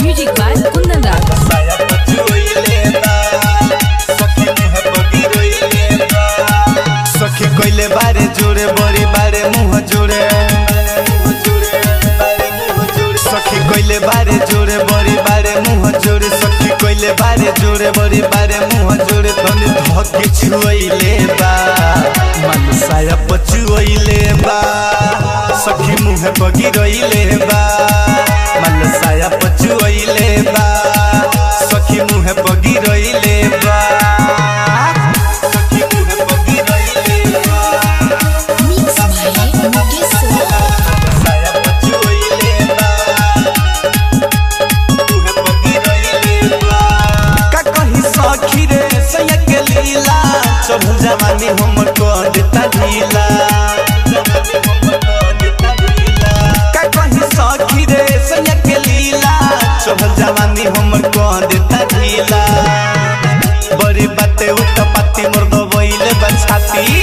Music by Kundan Raj. सखी कोइले बारे जोड़े बड़ी बारे मुँह जोड़े सखी कोइले बारे जोड़े बड़ी बारे मुँह जोड़े सखी कोइले बारे जोड़े बड़ी बारे मुँह जोड़े तनी धके छुइले बा मन साया पछुइले बा सखी मुँह पगी रोइले बा मन साया पछुइले बा सखी मुँह पगी रोइले बा चढ़ल जवानी हम कर देता ढीला का कहीं सखी रे सैया के लीला चढ़ल जवानी हम कर देता ढीला बड़ी बातें उतपाती मोर दबइले बछाती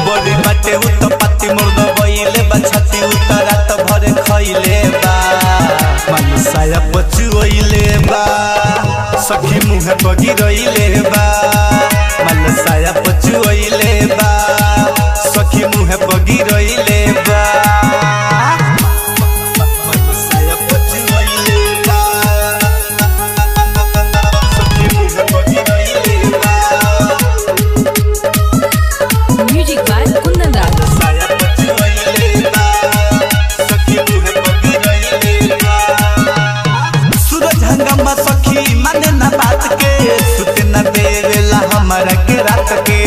बड़ी बातें उतपाती मोर दबइले बछाती उतरात भरे खइले बा मन साया पछुइले बा सखी मुँह पगी रोइले बा मन साया पछुइले बा सखी मुँह पगी रोइले बा मन साया पछुइले बा सखी मुँह पगी रोइले बा Music by Kundan Raj. साया पछुइले बा सखी मुँह पगी रोइले बा सूरज हंगामा सखी माने ना बात के सुते न देवेला हमारा के रात के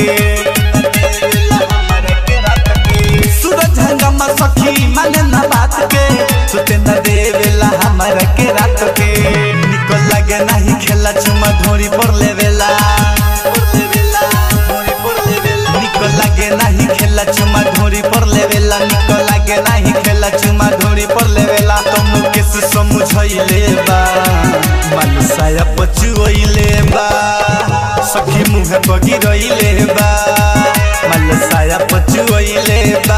सूरज हंगामा सखी माने ना बात के सुते न देवेला हमारा के रात के निकल लगे नहीं खेला चुमा धोरी पर लेवेला निकल लगे नहीं खेला चुमा धोरी पर लेवेला निकल लगे नहीं खेला चुमा धोरी पर लेवेला तुम किस समझइले बा मन साया पछुइले बा सखी मुँह पगी रोइले बा मन साया पछुइले बा